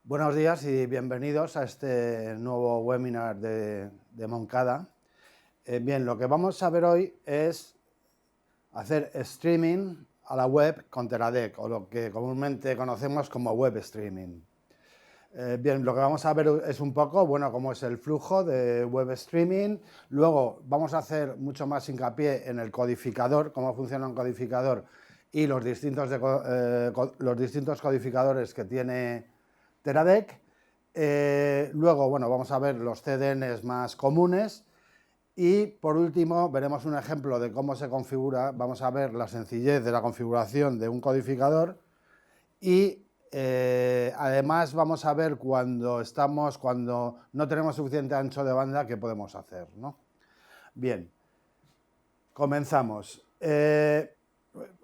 Buenos días y bienvenidos a este nuevo webinar de Moncada. Bien, lo que vamos a ver hoy es hacer streaming a la web con Teradek, o lo que comúnmente conocemos como web streaming. Bien, lo que vamos a ver es un poco, bueno, cómo es el flujo de web streaming. Luego vamos a hacer mucho más hincapié en el codificador, cómo funciona un codificador y los distintos codificadores que tiene Teradek. Luego, bueno, vamos a ver los CDNs más comunes. Y por último, veremos un ejemplo de cómo se configura. Vamos a ver la sencillez de la configuración de un codificador y además vamos a ver cuando no tenemos suficiente ancho de banda, qué podemos hacer, ¿no? Bien, comenzamos.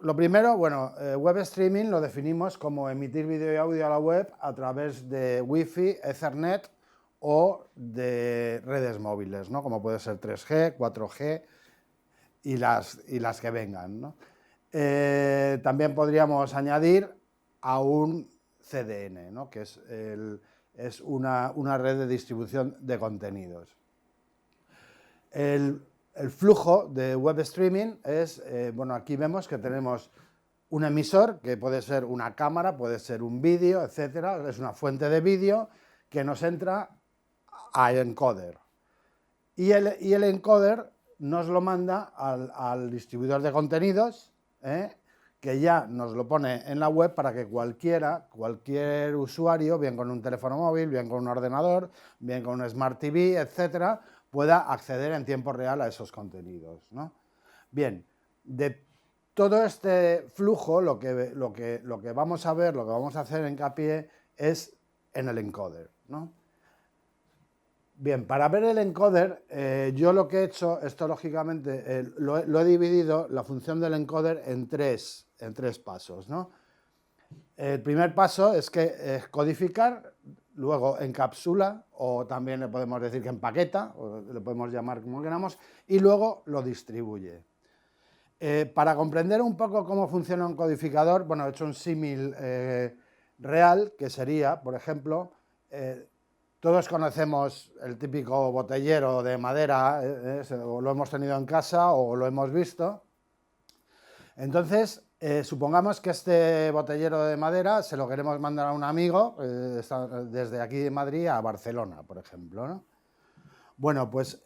Lo primero, bueno, web streaming lo definimos como emitir vídeo y audio a la web a través de Wi-Fi, Ethernet o de redes móviles, ¿no? Como puede ser 3G, 4G y las que vengan, ¿no? También podríamos añadir a un CDN, ¿no? Que es una red de distribución de contenidos. El flujo de web streaming es, bueno, aquí vemos que tenemos un emisor, que puede ser una cámara, puede ser un vídeo, etcétera. Es una fuente de vídeo que nos entra a encoder. Y el encoder nos lo manda al distribuidor de contenidos, que ya nos lo pone en la web para que cualquier usuario, bien con un teléfono móvil, bien con un ordenador, bien con un Smart TV, etcétera, pueda acceder en tiempo real a esos contenidos, ¿no? Bien, de todo este flujo, lo que vamos a ver, lo que vamos a hacer hincapié es en el encoder, ¿no? Bien, para ver el encoder, yo lo que he hecho, esto lógicamente lo he dividido, la función del encoder en tres pasos, ¿no? El primer paso es codificar, luego encapsula, o también le podemos decir que empaqueta, o le podemos llamar como queramos, y luego lo distribuye. Para comprender un poco cómo funciona un codificador, bueno, he hecho un símil real, que sería, por ejemplo, todos conocemos el típico botellero de madera, o lo hemos tenido en casa o lo hemos visto. Entonces, supongamos que este botellero de madera se lo queremos mandar a un amigo, desde aquí de Madrid a Barcelona, por ejemplo, ¿no? Bueno, pues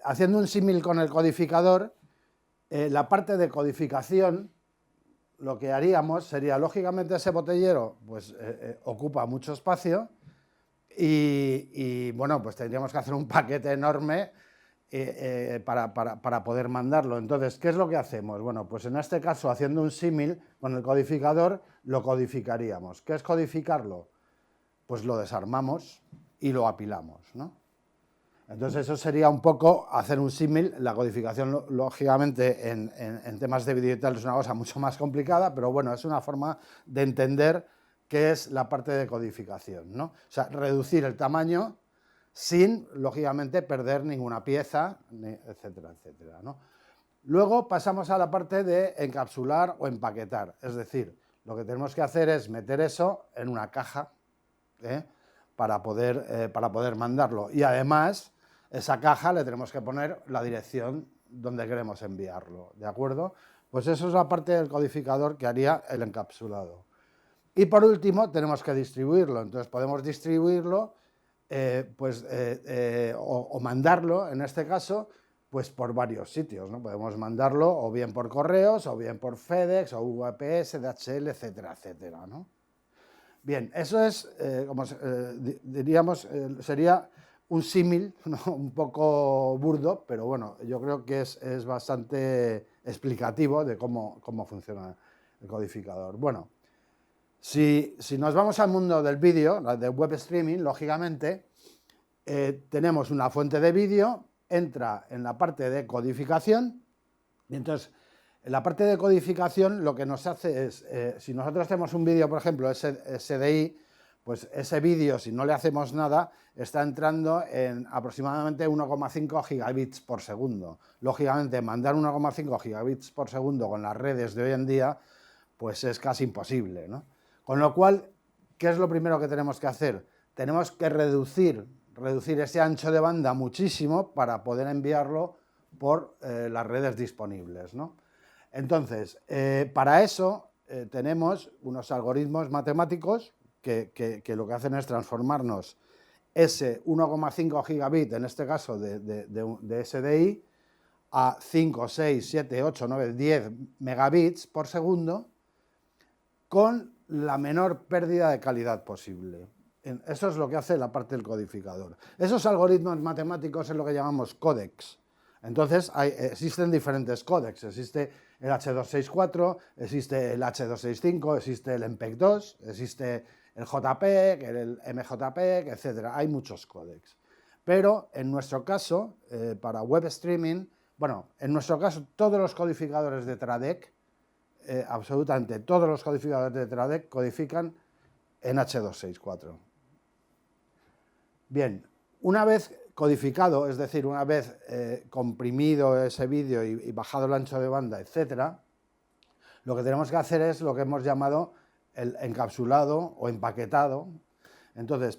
haciendo un símil con el codificador, la parte de codificación, lo que haríamos sería, lógicamente, ese botellero pues, ocupa mucho espacio y, bueno, pues tendríamos que hacer un paquete enorme para poder mandarlo. Entonces, ¿qué es lo que hacemos? Bueno, pues en este caso, haciendo un símil con el codificador, lo codificaríamos. ¿Qué es codificarlo? Pues lo desarmamos y lo apilamos, ¿no? Entonces eso sería un poco hacer un símil. La codificación, lógicamente, en temas de vídeo y tal es una cosa mucho más complicada, pero bueno, es una forma de entender qué es la parte de codificación, ¿no? O sea, reducir el tamaño sin, lógicamente, perder ninguna pieza, etcétera, etcétera, ¿no? Luego pasamos a la parte de encapsular o empaquetar, es decir, lo que tenemos que hacer es meter eso en una caja, para poder mandarlo. Y además, esa caja le tenemos que poner la dirección donde queremos enviarlo, ¿de acuerdo? Pues eso es la parte del codificador que haría el encapsulado. Y por último, tenemos que distribuirlo. Entonces podemos distribuirlo o mandarlo, en este caso, pues por varios sitios, ¿no? Podemos mandarlo o bien por correos, o bien por FedEx, o UPS, DHL, etcétera, etcétera, ¿no? Bien, eso es, como diríamos, sería un símil, ¿no? Un poco burdo, pero bueno, yo creo que es bastante explicativo de cómo funciona el codificador. Bueno, si nos vamos al mundo del vídeo, de web streaming, lógicamente, tenemos una fuente de vídeo, entra en la parte de codificación, y entonces, en la parte de codificación lo que nos hace es, si nosotros tenemos un vídeo, por ejemplo, SDI, pues ese vídeo, si no le hacemos nada, está entrando en aproximadamente 1,5 gigabits por segundo. Lógicamente, mandar 1,5 gigabits por segundo con las redes de hoy en día, pues es casi imposible, ¿no? Con lo cual, ¿qué es lo primero que tenemos que hacer? tenemos que reducir ese ancho de banda muchísimo para poder enviarlo por las redes disponibles, ¿no? Entonces, para eso tenemos unos algoritmos matemáticos que lo que hacen es transformarnos ese 1,5 gigabit, en este caso de SDI, a 5, 6, 7, 8, 9, 10 megabits por segundo con la menor pérdida de calidad posible. Eso es lo que hace la parte del codificador. Esos algoritmos matemáticos es lo que llamamos códex. Entonces existen diferentes códex. Existe el H264, existe el H265, existe el MPEG-2, existe el JPEG, el MJPEG, etc. Hay muchos códex. Pero en nuestro caso, para web streaming, bueno, en nuestro caso todos los codificadores de Teradek, absolutamente todos los codificadores de Teradek codifican en H264. Bien, una vez codificado, es decir, una vez comprimido ese vídeo y bajado el ancho de banda, etcétera, lo que tenemos que hacer es lo que hemos llamado el encapsulado o empaquetado. Entonces,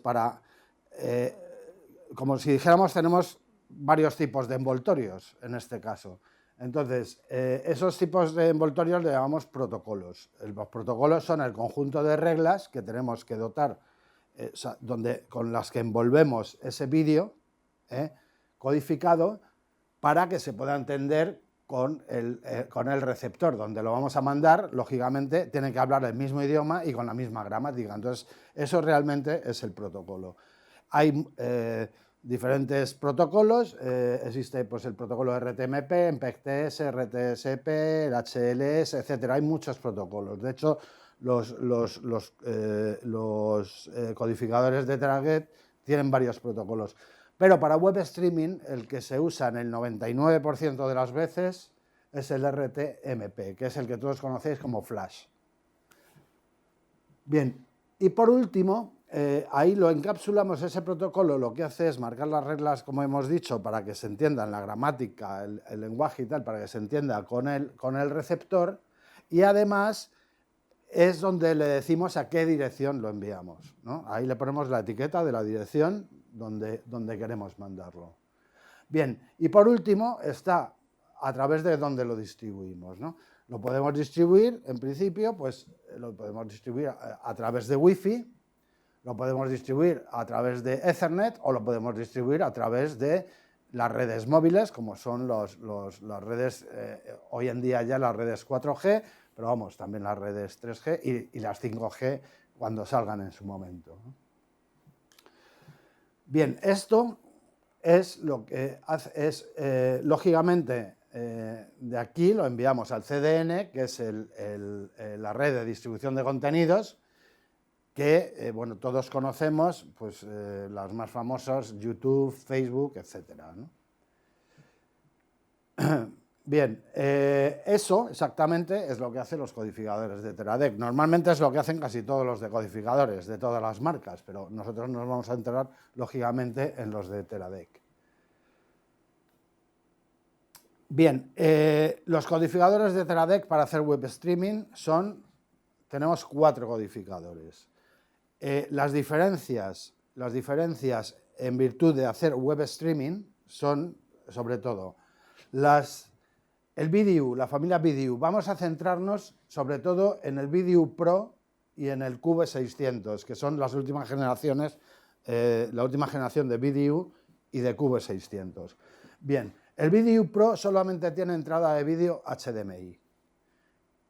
como si dijéramos, tenemos varios tipos de envoltorios en este caso. Entonces, esos tipos de envoltorios le llamamos protocolos. Los protocolos son el conjunto de reglas que tenemos que dotar, con las que envolvemos ese vídeo codificado para que se pueda entender con el receptor. Donde lo vamos a mandar, lógicamente, tiene que hablar el mismo idioma y con la misma gramática. Entonces, eso realmente es el protocolo. Hay diferentes protocolos, existe pues, el protocolo RTMP, MPEG-TS, RTSP, el HLS, etc. Hay muchos protocolos. De hecho, los codificadores de Teradek tienen varios protocolos. Pero para web streaming, el que se usa en el 99% de las veces es el RTMP, que es el que todos conocéis como Flash. Bien, y por último, ahí lo encapsulamos, ese protocolo lo que hace es marcar las reglas, como hemos dicho, para que se entiendan la gramática, el lenguaje y tal, para que se entienda con el receptor, y además es donde le decimos a qué dirección lo enviamos, ¿no? Ahí le ponemos la etiqueta de la dirección donde queremos mandarlo. Bien, y por último está a través de dónde lo distribuimos, ¿no? Lo podemos distribuir, en principio, pues lo podemos distribuir a través de Wi-Fi, lo podemos distribuir a través de Ethernet o lo podemos distribuir a través de las redes móviles, como son las redes, hoy en día ya las redes 4G, pero vamos, también las redes 3G y las 5G cuando salgan en su momento. Bien, esto es lo que hace, lógicamente, de aquí lo enviamos al CDN, que es la red de distribución de contenidos, que, bueno, todos conocemos, pues, las más famosas, YouTube, Facebook, etcétera, ¿no? Bien, eso exactamente es lo que hacen los codificadores de Teradek. Normalmente es lo que hacen casi todos los decodificadores de todas las marcas, pero nosotros nos vamos a enterar, lógicamente, en los de Teradek. Bien, los codificadores de Teradek para hacer web streaming tenemos 4 codificadores. Las diferencias en virtud de hacer web streaming son, sobre todo, el VDU, la familia VDU. Vamos a centrarnos sobre todo en el VDU Pro y en el QV600, que son las últimas generaciones, la última generación de VDU y de QV600. Bien, el VDU Pro solamente tiene entrada de vídeo HDMI.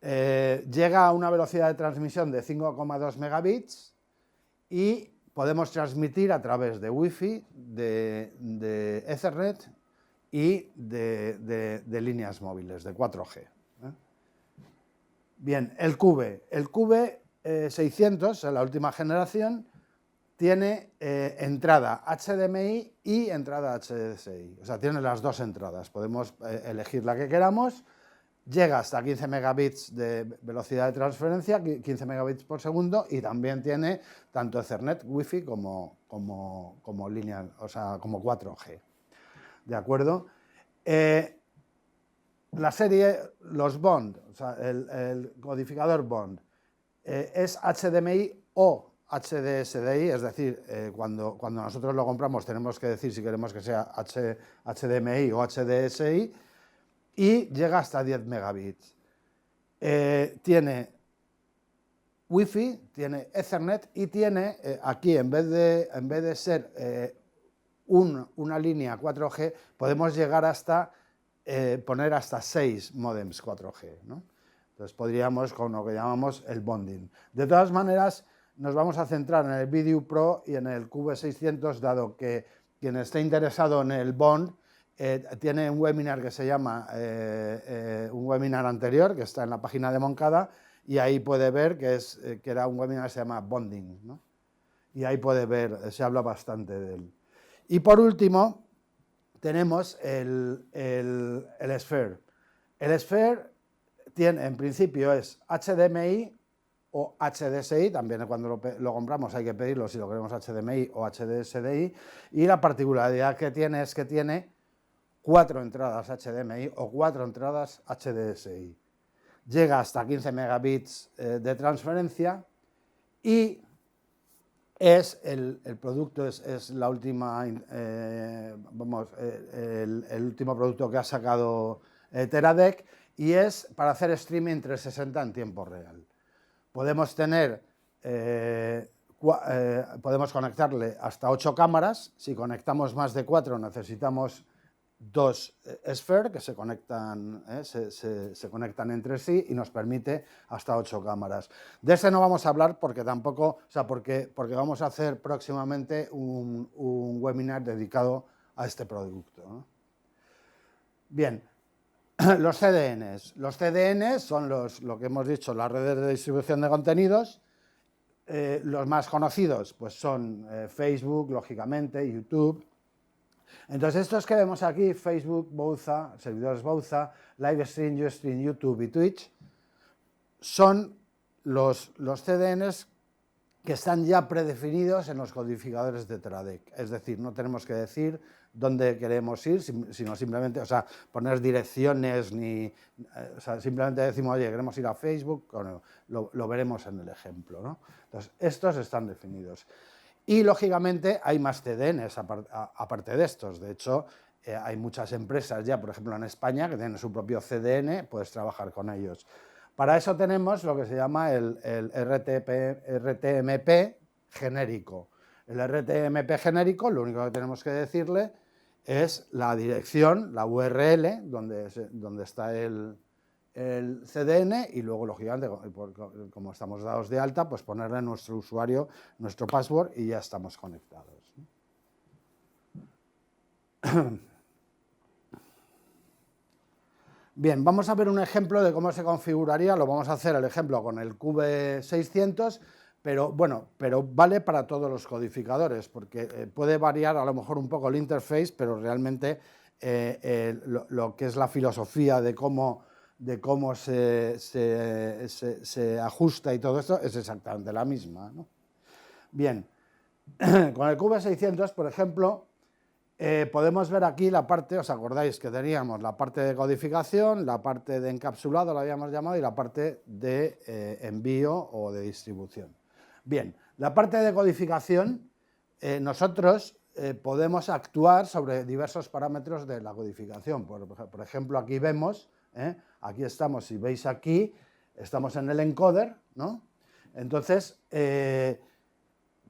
Llega a una velocidad de transmisión de 5,2 megabits y podemos transmitir a través de Wi-Fi, de Ethernet y de líneas móviles, de 4G. Bien, el QV600, la última generación, tiene entrada HDMI y entrada HDSI. O sea, tiene las dos entradas. Podemos elegir la que queramos. Llega hasta 15 megabits de velocidad de transferencia, 15 megabits por segundo, y también tiene tanto Ethernet, Wi-Fi como línea, o sea, como 4G. ¿De acuerdo? La serie, los Bond, o sea, el codificador Bond, es HDMI o HDSDI, es decir, cuando nosotros lo compramos tenemos que decir si queremos que sea HDMI o HDSI, y llega hasta 10 megabits. Tiene Wi-Fi, tiene Ethernet y tiene aquí, en vez de ser una línea 4G, podemos llegar hasta poner hasta 6 modems 4G, ¿no? Entonces podríamos con lo que llamamos el bonding. De todas maneras, nos vamos a centrar en el Video Pro y en el QV600, dado que quien esté interesado en el bond tiene un webinar que se llama, un webinar anterior, que está en la página de Moncada, y ahí puede ver que era un webinar que se llama Bonding, ¿no? Y ahí puede ver, se habla bastante de él. Y por último, tenemos el Sphere. El Sphere tiene, en principio, es HDMI o HDSI, también cuando lo compramos hay que pedirlo si lo queremos HDMI o HDSDI, y la particularidad que tiene es que tiene 4 entradas HDMI o 4 entradas HDSI. Llega hasta 15 megabits de transferencia y el producto es la última, el último producto que ha sacado Teradek, y es para hacer streaming 360 en tiempo real. Podemos tener, podemos conectarle hasta 8 cámaras. Si conectamos más de 4 necesitamos 2 Sphere que se conectan entre sí y nos permite hasta 8 cámaras. De este no vamos a hablar porque tampoco, porque vamos a hacer próximamente un webinar dedicado a este producto, ¿no? Bien, los CDNs. Los CDNs son lo que hemos dicho, las redes de distribución de contenidos. Los más conocidos pues son Facebook, lógicamente, YouTube. Entonces, estos que vemos aquí, Facebook, Bauza, servidores Bauza, Livestream, Ustream, YouTube y Twitch, son los CDNs que están ya predefinidos en los codificadores de Teradek. Es decir, no tenemos que decir dónde queremos ir, sino simplemente, poner direcciones, simplemente decimos, oye, queremos ir a Facebook, lo veremos en el ejemplo, ¿no? Entonces, estos están definidos. Y, lógicamente, hay más CDNs aparte de estos. De hecho, hay muchas empresas ya, por ejemplo, en España, que tienen su propio CDN, puedes trabajar con ellos. Para eso tenemos lo que se llama el RTMP genérico. El RTMP genérico, lo único que tenemos que decirle es la dirección, la URL, donde está el CDN, y luego, lógicamente, como estamos dados de alta, pues ponerle nuestro usuario, nuestro password, y ya estamos conectados. Bien, vamos a ver un ejemplo de cómo se configuraría. Lo vamos a hacer el ejemplo con el QV600, pero vale para todos los codificadores, porque puede variar a lo mejor un poco el interface, pero realmente lo que es la filosofía de cómo se ajusta y todo esto es exactamente la misma, ¿no? Bien, con el QV600, por ejemplo, podemos ver aquí la parte, ¿os acordáis que teníamos la parte de codificación, la parte de encapsulado, la habíamos llamado, y la parte de envío o de distribución? Bien, la parte de codificación, nosotros podemos actuar sobre diversos parámetros de la codificación. Por ejemplo, aquí vemos, aquí estamos, si veis aquí, estamos en el encoder, ¿no? Entonces,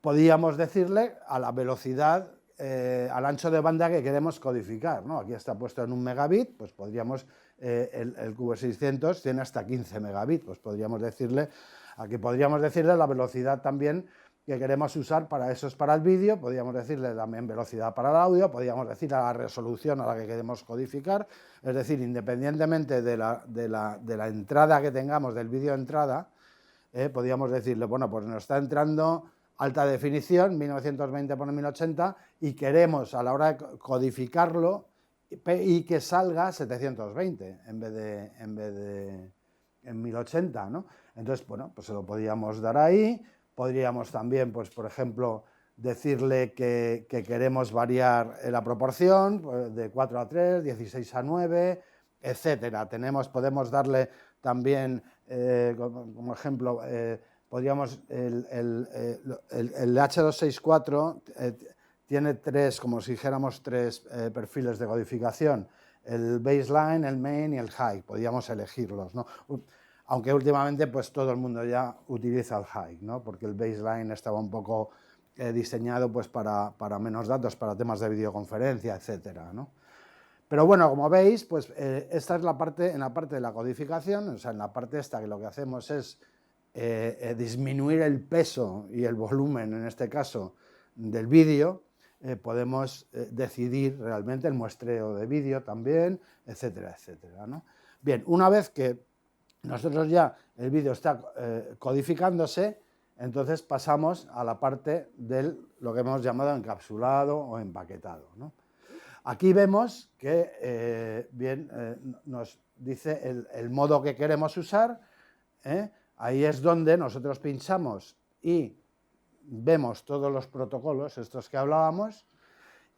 podríamos decirle a la velocidad, al ancho de banda que queremos codificar, ¿no? Aquí está puesto en 1 megabit, pues podríamos, el QV600 tiene hasta 15 megabits, pues podríamos decirle la velocidad también que queremos usar para eso, es para el vídeo, podríamos decirle también velocidad para el audio, podríamos decir a la resolución a la que queremos codificar, es decir, independientemente de la entrada que tengamos, del vídeo entrada, podríamos decirle, bueno, pues nos está entrando alta definición, 1920 por 1080, y queremos a la hora de codificarlo y que salga 720 en vez de en 1080, ¿no? Entonces, bueno, pues se lo podríamos dar ahí. Podríamos también, pues, por ejemplo, decirle que queremos variar la proporción, pues, de 4 a 3, 16 a 9, etcétera. Podemos darle también, como ejemplo, podríamos, el H264 tiene tres, como si dijéramos, tres perfiles de codificación. El baseline, el main y el high, podríamos elegirlos, ¿no? Aunque últimamente pues todo el mundo ya utiliza el high, ¿no? Porque el baseline estaba un poco diseñado pues para menos datos, para temas de videoconferencia, etcétera, ¿no? Pero bueno, como veis, pues esta es la parte, en la parte de la codificación, o sea, en la parte esta que lo que hacemos es disminuir el peso y el volumen, en este caso, del vídeo. Podemos decidir realmente el muestreo de vídeo también, etcétera, etcétera, ¿no? Bien, una vez que nosotros ya el vídeo está codificándose, entonces pasamos a la parte de lo que hemos llamado encapsulado o empaquetado, ¿no? Aquí vemos que nos dice el modo que queremos usar. Ahí es donde nosotros pinchamos y vemos todos los protocolos, estos que hablábamos,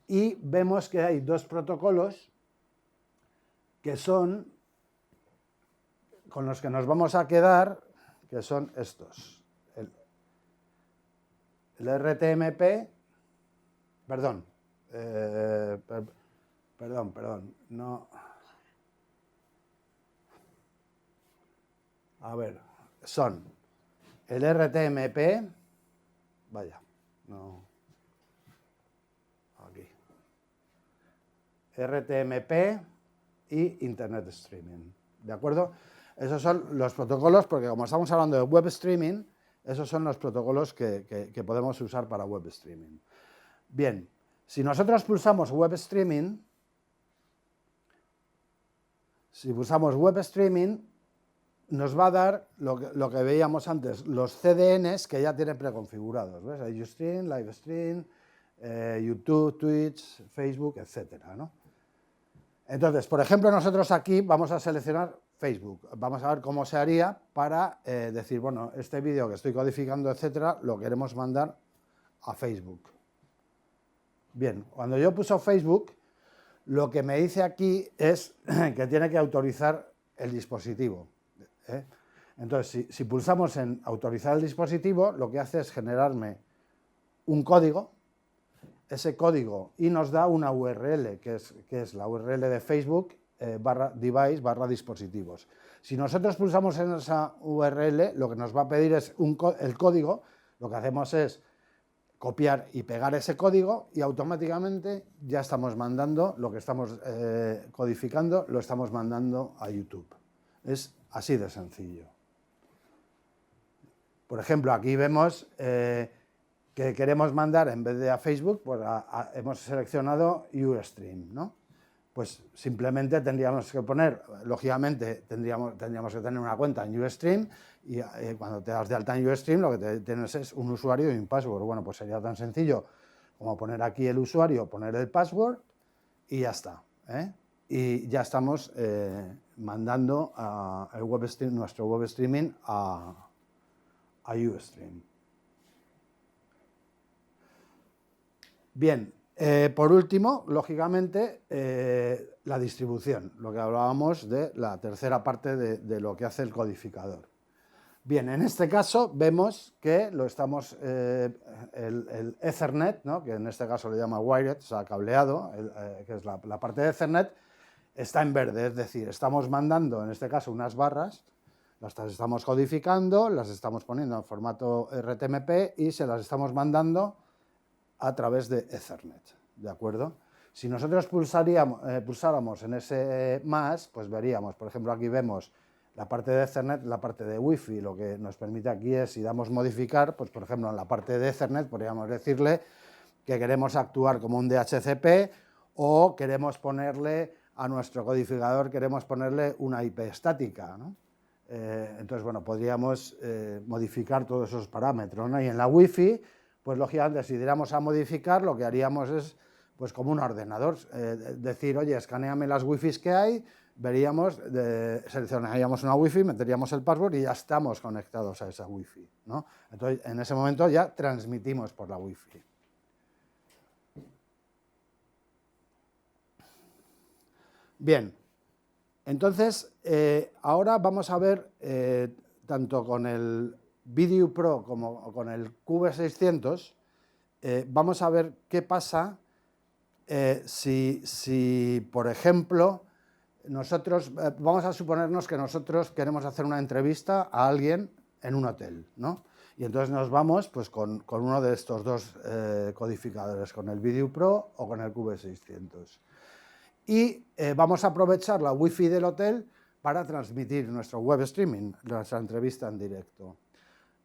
y vemos que hay dos protocolos que son con los que nos vamos a quedar, que son estos. El RTMP, perdón, no. A ver, son el RTMP, vaya, no, aquí, RTMP y Internet Streaming, ¿de acuerdo? Esos son los protocolos, porque como estamos hablando de web streaming, esos son los protocolos que podemos usar para web streaming. Bien, si nosotros pulsamos web streaming, nos va a dar lo que veíamos antes, los CDNs que ya tiene preconfigurados, ¿ves? Hay Ustream, Livestream, YouTube, Twitch, Facebook, etcétera, ¿no? Entonces, por ejemplo, nosotros aquí vamos a seleccionar Facebook. Vamos a ver cómo se haría para decir, bueno, este vídeo que estoy codificando, etcétera, lo queremos mandar a Facebook. Bien, cuando yo pulso Facebook, lo que me dice aquí es que tiene que autorizar el dispositivo. Entonces, si pulsamos en autorizar el dispositivo, lo que hace es generarme un código, ese código, y nos da una URL, que es la URL de Facebook, /device /dispositivos. Si nosotros pulsamos en esa URL, lo que nos va a pedir es el código. Lo que hacemos es copiar y pegar ese código y automáticamente ya estamos mandando lo que estamos codificando, lo estamos mandando a YouTube. Es así de sencillo. Por ejemplo, aquí vemos que queremos mandar, en vez de a Facebook, pues hemos seleccionado Ustream, ¿no? Pues simplemente tendríamos que poner, lógicamente tendríamos que tener una cuenta en Ustream, y cuando te das de alta en Ustream lo que tienes es un usuario y un password. Bueno, pues sería tan sencillo como poner aquí el usuario, poner el password y ya está, ¿eh? Y ya estamos mandando nuestro web streaming a Ustream. Bien, por último, lógicamente, la distribución, lo que hablábamos de la tercera parte de lo que hace el codificador. Bien, en este caso vemos que lo estamos, el Ethernet, ¿no? Que en este caso le llama wired, o sea, cableado, que es la parte de Ethernet, está en verde, es decir, estamos mandando, en este caso, unas barras, las estamos codificando, las estamos poniendo en formato RTMP y se las estamos mandando a través de Ethernet, ¿de acuerdo? Si nosotros pulsáramos en ese más, pues veríamos, por ejemplo, aquí vemos la parte de Ethernet, la parte de Wi-Fi. Lo que nos permite aquí es, si damos modificar, pues por ejemplo en la parte de Ethernet podríamos decirle que queremos actuar como un DHCP o queremos ponerle a nuestro codificador, queremos ponerle una IP estática, ¿no? Entonces, bueno, podríamos modificar todos esos parámetros, ¿no? Y en la Wi-Fi, pues lógicamente, si diéramos a modificar, lo que haríamos es, pues como un ordenador, decir, oye, escanéame las Wi-Fi que hay, veríamos, seleccionaríamos una Wi-Fi, meteríamos el password y ya estamos conectados a esa Wi-Fi, ¿no? Entonces, en ese momento ya transmitimos por la Wi-Fi. Bien, entonces, ahora vamos a ver, tanto con el Video Pro como con el QV600, vamos a ver qué pasa si, por ejemplo, nosotros, vamos a suponernos que nosotros queremos hacer una entrevista a alguien en un hotel, ¿no? Y entonces nos vamos pues, con uno de estos dos codificadores, con el Video Pro o con el QV600. Y vamos a aprovechar la Wi-Fi del hotel para transmitir nuestro web streaming, nuestra entrevista en directo.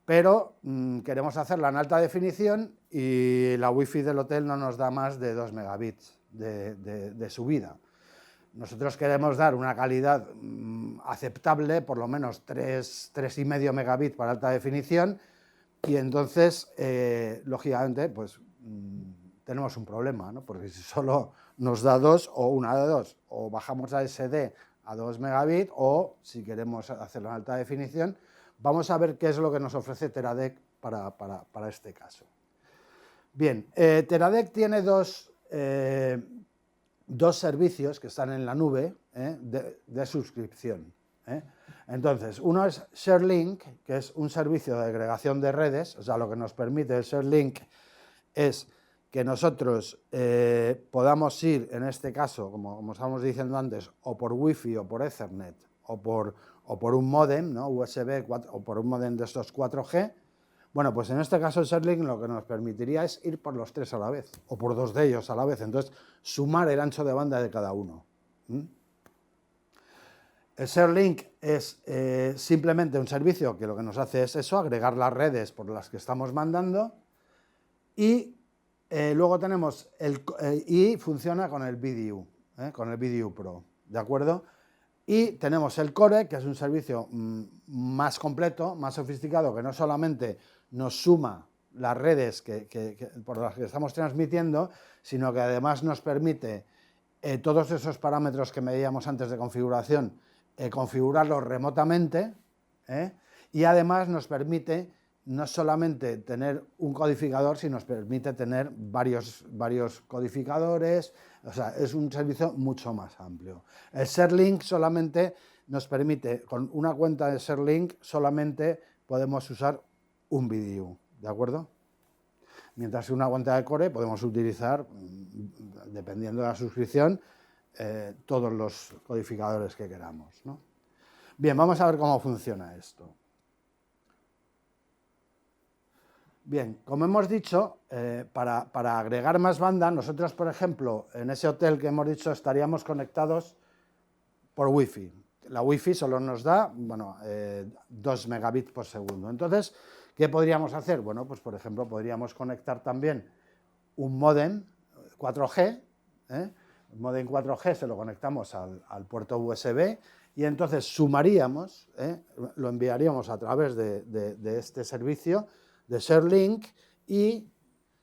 Pero queremos hacerla en alta definición y la Wi-Fi del hotel no nos da más de 2 megabits de subida. Nosotros queremos dar una calidad aceptable, por lo menos 3,5 megabits para alta definición, y entonces, lógicamente, pues tenemos un problema, ¿no? Porque si solo nos da 2 o una de 2, o bajamos a SD a 2 megabits, o si queremos hacerlo en alta definición, vamos a ver qué es lo que nos ofrece Teradek para este caso. Bien, Teradek tiene dos servicios que están en la nube de suscripción. Entonces, uno es ShareLink, que es un servicio de agregación de redes, o sea, lo que nos permite el ShareLink es que nosotros podamos ir, en este caso, como estábamos diciendo antes, o por Wi-Fi o por Ethernet, o por un módem, ¿no? USB, o por un módem de estos 4G. Bueno, pues en este caso el ShareLink lo que nos permitiría es ir por los 3 a la vez, o por 2 de ellos a la vez, entonces sumar el ancho de banda de cada uno. El ShareLink es simplemente un servicio que lo que nos hace es eso, agregar las redes por las que estamos mandando, y luego tenemos y funciona con el Video, con el Video Pro, ¿de acuerdo? Y tenemos el Core, que es un servicio más completo, más sofisticado, que no solamente nos suma las redes por las que estamos transmitiendo, sino que además nos permite todos esos parámetros que medíamos antes de configuración, configurarlos remotamente, y además nos permite no solamente tener un codificador, sino nos permite tener varios codificadores. O sea, es un servicio mucho más amplio. El ShareLink solamente nos permite, con una cuenta de ShareLink, solamente podemos usar un vídeo, ¿de acuerdo? Mientras que una cuenta de Core podemos utilizar, dependiendo de la suscripción, todos los codificadores que queramos, ¿no? Bien, vamos a ver cómo funciona esto. Bien, como hemos dicho, para agregar más banda, nosotros, por ejemplo, en ese hotel que hemos dicho, estaríamos conectados por Wi-Fi. La Wi-Fi solo nos da, 2 megabits por segundo. Entonces, ¿qué podríamos hacer? Bueno, pues por ejemplo, podríamos conectar también un módem 4G. El módem 4G se lo conectamos al puerto USB y entonces sumaríamos, lo enviaríamos a través de este servicio de ShareLink y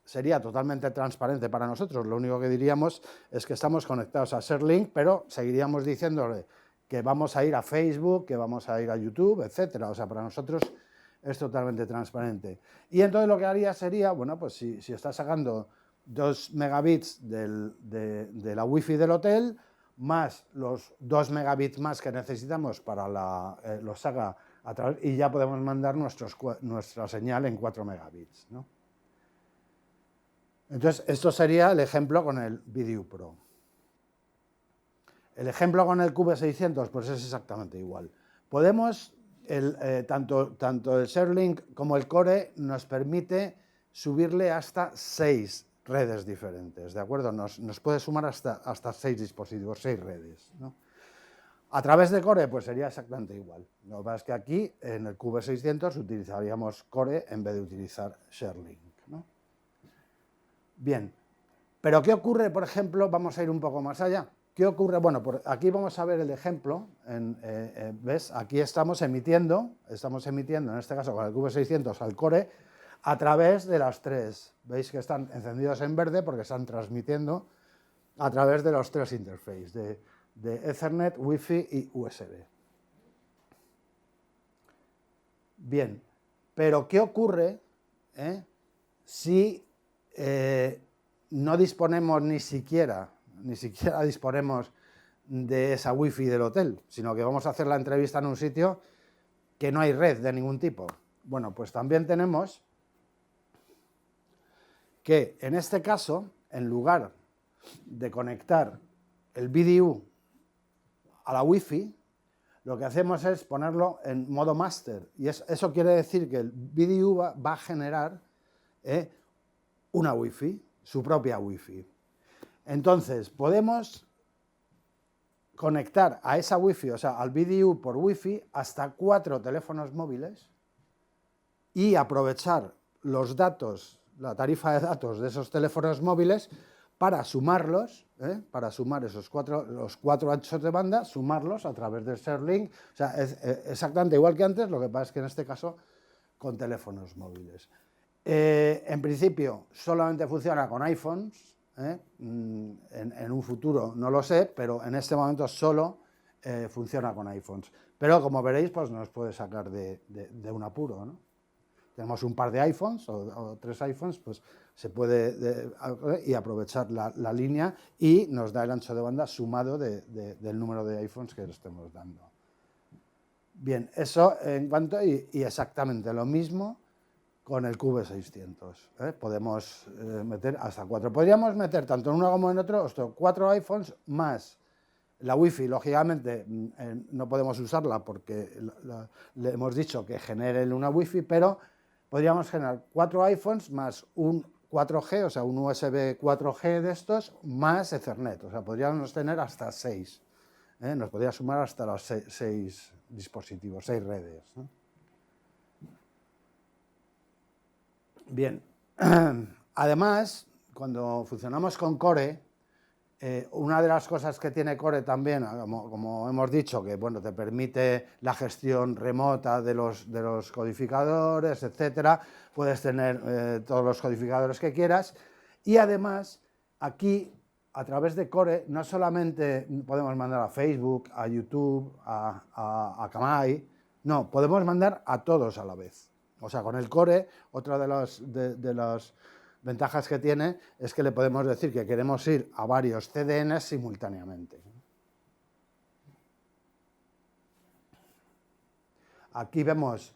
sería totalmente transparente para nosotros. Lo único que diríamos es que estamos conectados a ShareLink, pero seguiríamos diciéndole que vamos a ir a Facebook, que vamos a ir a YouTube, etcétera. O sea, para nosotros es totalmente transparente. Y entonces lo que haría sería, bueno, pues si está sacando 2 megabits de la Wi-Fi del hotel, más los 2 megabits más que necesitamos para los saca a través, y ya podemos mandar nuestra señal en 4 megabits, ¿no? Entonces, esto sería el ejemplo con el Video Pro. El ejemplo con el QV600, pues es exactamente igual. Podemos, tanto el ShareLink como el Core nos permite subirle hasta 6 redes diferentes, ¿de acuerdo? Nos puede sumar hasta 6 dispositivos, 6 redes, ¿no? A través de Core, pues sería exactamente igual. Lo que pasa es que aquí, en el QV600, utilizaríamos Core en vez de utilizar ShareLink, ¿no? Bien, pero ¿qué ocurre, por ejemplo? Vamos a ir un poco más allá. ¿Qué ocurre? Bueno, aquí vamos a ver el ejemplo. ¿Ves? Aquí estamos emitiendo, en este caso con el QV600 al Core, a través de las 3. Veis que están encendidos en verde porque están transmitiendo a través de los 3 interfaces, de Ethernet, Wi-Fi y USB. Bien, pero ¿qué ocurre si no disponemos ni siquiera disponemos de esa Wi-Fi del hotel, sino que vamos a hacer la entrevista en un sitio que no hay red de ningún tipo? Bueno, pues también tenemos que en este caso, en lugar de conectar el BDU a la Wi-Fi, lo que hacemos es ponerlo en modo master. Y eso quiere decir que el BDU va a generar una Wi-Fi, su propia Wi-Fi. Entonces, podemos conectar a esa Wi-Fi, o sea, al BDU por Wi-Fi, hasta 4 teléfonos móviles y aprovechar los datos, la tarifa de datos de esos teléfonos móviles para sumarlos, para sumar los 4 anchos de banda, sumarlos a través del ShareLink. O sea, es exactamente igual que antes, lo que pasa es que en este caso con teléfonos móviles. En principio, solamente funciona con iPhones. En un futuro no lo sé, pero en este momento solo funciona con iPhones. Pero como veréis, pues nos puede sacar de un apuro, ¿no? Tenemos un par de iPhones o 3 iPhones, pues se puede y aprovechar la línea y nos da el ancho de banda sumado del número de iPhones que le estemos dando. Bien, eso en cuanto, y exactamente lo mismo con el QV600. Podemos meter hasta 4. Podríamos meter tanto en uno como en otro 4 iPhones más la Wi-Fi. Lógicamente no podemos usarla porque le hemos dicho que genere una Wi-Fi, pero podríamos generar 4 iPhones más un 4G, o sea, un USB 4G de estos, más Ethernet. O sea, podríamos tener hasta 6. Nos podría sumar hasta los 6 dispositivos, 6 redes, ¿no? Bien, además, cuando funcionamos con Core, una de las cosas que tiene Core también, como hemos dicho, que bueno, te permite la gestión remota de los codificadores, etcétera. Puedes tener todos los codificadores que quieras. Y además, aquí, a través de Core, no solamente podemos mandar a Facebook, a YouTube, a Akamai, no, podemos mandar a todos a la vez. O sea, con el Core, otra de las ventajas que tiene es que le podemos decir que queremos ir a varios CDNs simultáneamente. Aquí vemos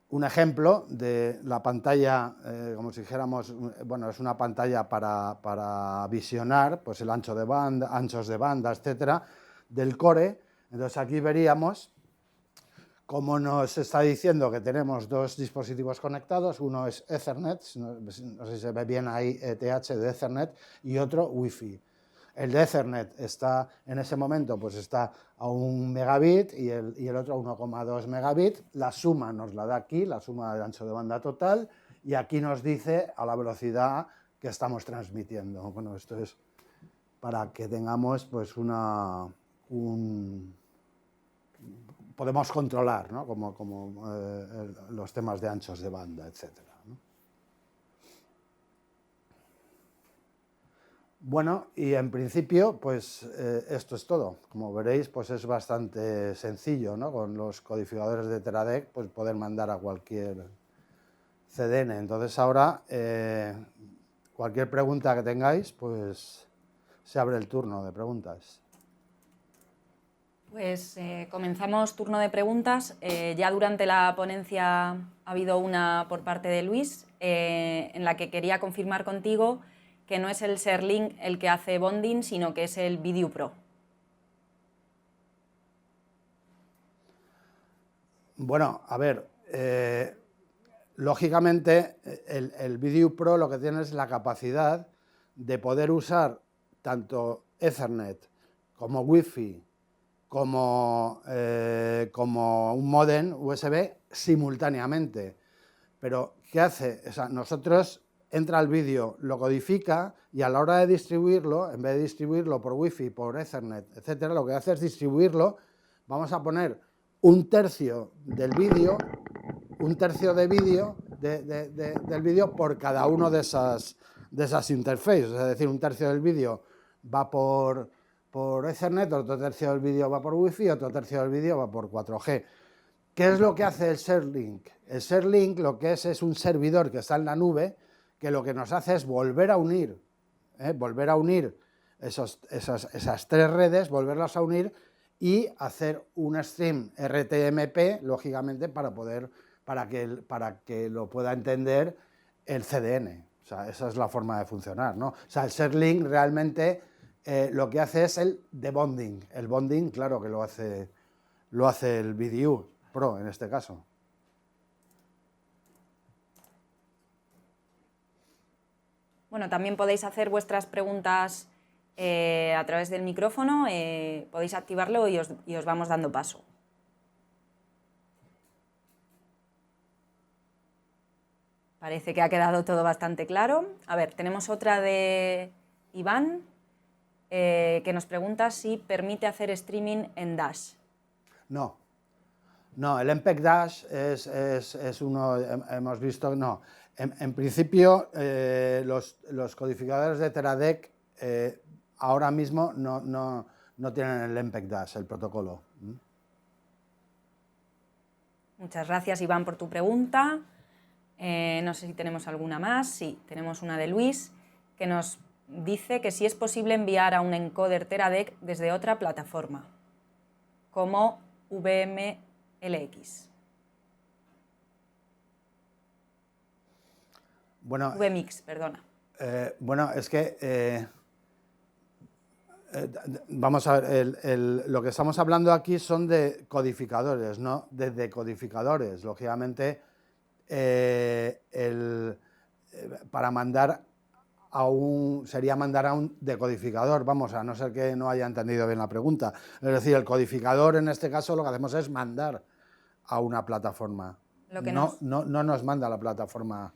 un ejemplo de la pantalla, como si dijéramos, bueno, es una pantalla para visionar pues el anchos de banda, etcétera, del Core. Entonces aquí veríamos como nos está diciendo que tenemos 2 dispositivos conectados, uno es Ethernet, no sé si se ve bien ahí, ETH de Ethernet, y otro Wi-Fi. El de Ethernet está, en ese momento, pues está a 1 megabit y el otro a 1,2 megabit. La suma nos la da aquí, la suma del ancho de banda total, y aquí nos dice a la velocidad que estamos transmitiendo. Bueno, esto es para que tengamos pues podemos controlar, ¿no? como los temas de anchos de banda, etcétera, ¿no? Bueno, y en principio, pues esto es todo. Como veréis, pues es bastante sencillo, ¿no? Con los codificadores de Teradek, pues poder mandar a cualquier CDN. Entonces ahora, cualquier pregunta que tengáis, pues se abre el turno de preguntas. Pues comenzamos turno de preguntas. Ya durante la ponencia ha habido una por parte de Luis, en la que quería confirmar contigo que no es el ShareLink el que hace bonding, sino que es el BDU Pro. Bueno, a ver, lógicamente el BDU Pro lo que tiene es la capacidad de poder usar tanto Ethernet como Wi-Fi como un módem USB simultáneamente. Pero, ¿qué hace? O sea, nosotros entra el vídeo, lo codifica y a la hora de distribuirlo, en vez de distribuirlo por Wi-Fi, por Ethernet, etcétera, lo que hace es distribuirlo. Vamos a poner un tercio del vídeo, un tercio de vídeo del vídeo por cada uno de esas interfaces. Es decir, un tercio del vídeo va por Ethernet, otro tercio del vídeo va por Wi-Fi, otro tercio del vídeo va por 4G. ¿Qué es lo que hace el ShareLink? El ShareLink lo que es un servidor que está en la nube, que lo que nos hace es volver a unir esas 3 redes, volverlas a unir y hacer un stream RTMP, lógicamente, para poder para que lo pueda entender el CDN. O sea, esa es la forma de funcionar, ¿no? O sea, el ShareLink realmente lo que hace es el debonding. El bonding, claro que lo hace el VDU Pro en este caso. Bueno, también podéis hacer vuestras preguntas a través del micrófono, podéis activarlo y os vamos dando paso. Parece que ha quedado todo bastante claro. A ver, tenemos otra de Iván, que nos pregunta si permite hacer streaming en Dash. No, el MPEG Dash es uno, hemos visto, no. En principio, los codificadores de Teradek ahora mismo no tienen el MPEG Dash, el protocolo. Muchas gracias, Iván, por tu pregunta. No sé si tenemos alguna más. Sí, tenemos una de Luis, que nos dice que si es posible enviar a un encoder Teradek desde otra plataforma, como VMLX. Bueno, VMix, perdona. Bueno, es que vamos a ver, lo que estamos hablando aquí son de codificadores, no de decodificadores. Lógicamente, para mandar sería mandar a un decodificador, vamos, a no ser que no haya entendido bien la pregunta. Es decir, el codificador en este caso lo que hacemos es mandar a una plataforma. No nos manda a la plataforma.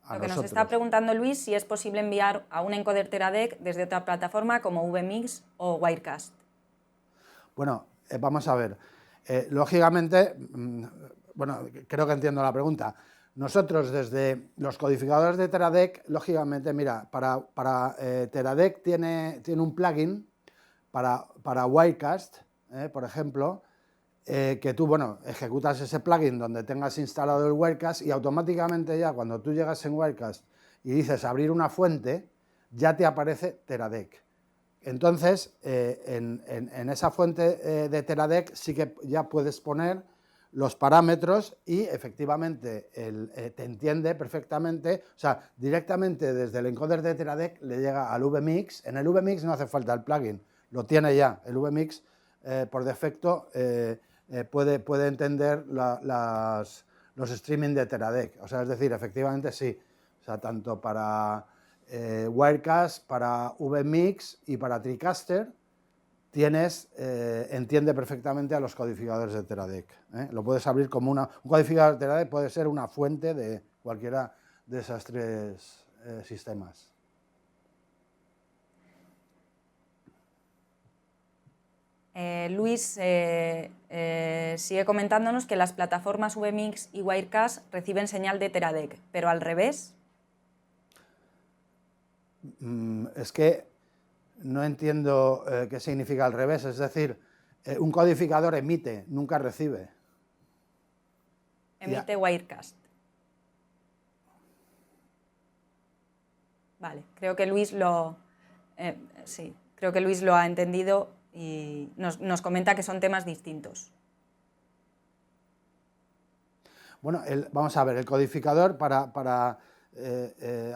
Lo que nos está preguntando Luis, si es posible enviar a un encoder Teradek desde otra plataforma como VMix o Wirecast. Bueno, vamos a ver. Lógicamente, bueno, creo que entiendo la pregunta. Nosotros desde los codificadores de Teradek, lógicamente, mira, para Teradek tiene un plugin para Wirecast, por ejemplo, que tú, bueno, ejecutas ese plugin donde tengas instalado el Wirecast y automáticamente ya cuando tú llegas en Wirecast y dices abrir una fuente, ya te aparece Teradek. Entonces, en esa fuente de Teradek sí que ya puedes poner los parámetros y efectivamente te entiende perfectamente, o sea, directamente desde el encoder de Teradek le llega al VMix. En el VMix no hace falta el plugin, lo tiene ya. El VMix por defecto puede entender los streaming de Teradek. O sea, es decir, efectivamente sí. O sea, tanto para Wirecast, para VMix y para TriCaster entiende perfectamente a los codificadores de Teradek. Lo puedes abrir como un codificador de Teradek puede ser una fuente de cualquiera de esos tres sistemas. Luis sigue comentándonos que las plataformas VMix y Wirecast reciben señal de Teradek, pero al revés. Es que no entiendo qué significa al revés, es decir, un codificador emite, nunca recibe. Emite Wirecast. Vale, creo que Luis lo ha entendido y nos comenta que son temas distintos. Bueno, vamos a ver, el codificador a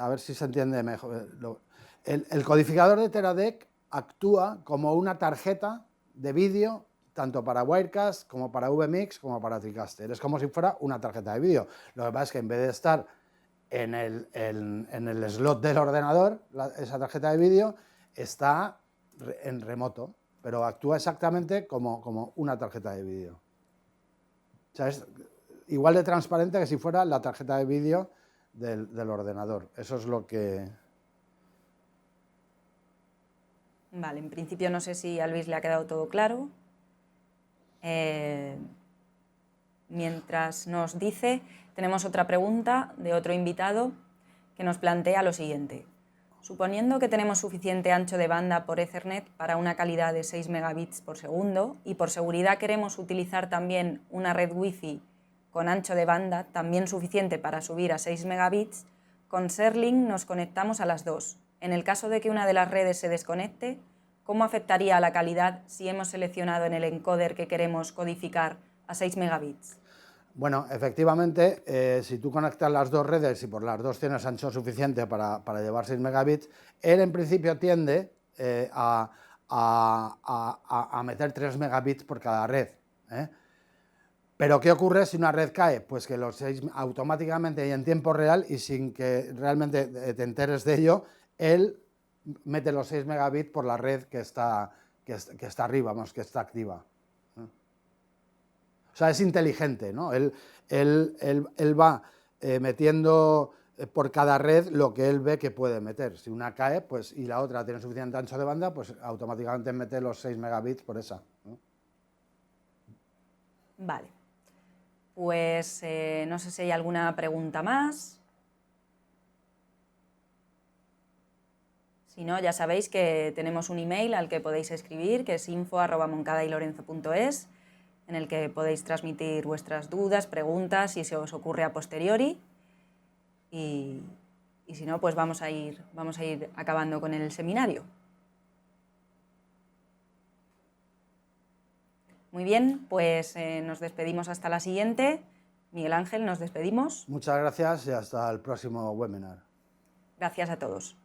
ver si se entiende mejor. El codificador de Teradek actúa como una tarjeta de vídeo tanto para Wirecast como para VMix como para TriCaster. Es como si fuera una tarjeta de vídeo. Lo que pasa es que en vez de estar en el slot del ordenador, esa tarjeta de vídeo está en remoto, pero actúa exactamente como una tarjeta de vídeo. O sea, es igual de transparente que si fuera la tarjeta de vídeo del ordenador. Eso es lo que... Vale, en principio no sé si a Luis le ha quedado todo claro. Mientras nos dice, tenemos otra pregunta de otro invitado que nos plantea lo siguiente. Suponiendo que tenemos suficiente ancho de banda por Ethernet para una calidad de 6 megabits por segundo y por seguridad queremos utilizar también una red Wi-Fi con ancho de banda también suficiente para subir a 6 megabits, con ShareLink nos conectamos a las dos. En el caso de que una de las redes se desconecte, ¿cómo afectaría a la calidad si hemos seleccionado en el encoder que queremos codificar a 6 megabits? Bueno, efectivamente, si tú conectas las dos redes y por las dos tienes ancho suficiente para llevar 6 megabits, él en principio tiende a meter 3 megabits por cada red. Pero ¿qué ocurre si una red cae? Pues que los 6 automáticamente y en tiempo real y sin que realmente te enteres de ello, él mete los 6 megabits por la red que está arriba, vamos, que está activa. O sea, es inteligente, ¿no? Él va metiendo por cada red lo que él ve que puede meter. Si una cae pues, y la otra tiene suficiente ancho de banda, pues automáticamente mete los 6 megabits por esa, ¿no? Vale. Pues no sé si hay alguna pregunta más. Si no, ya sabéis que tenemos un email al que podéis escribir, que es info@moncadaylorenzo.es, en el que podéis transmitir vuestras dudas, preguntas, si se os ocurre a posteriori. Y si no, pues vamos a ir acabando con el seminario. Muy bien, pues nos despedimos hasta la siguiente. Miguel Ángel, nos despedimos. Muchas gracias y hasta el próximo webinar. Gracias a todos.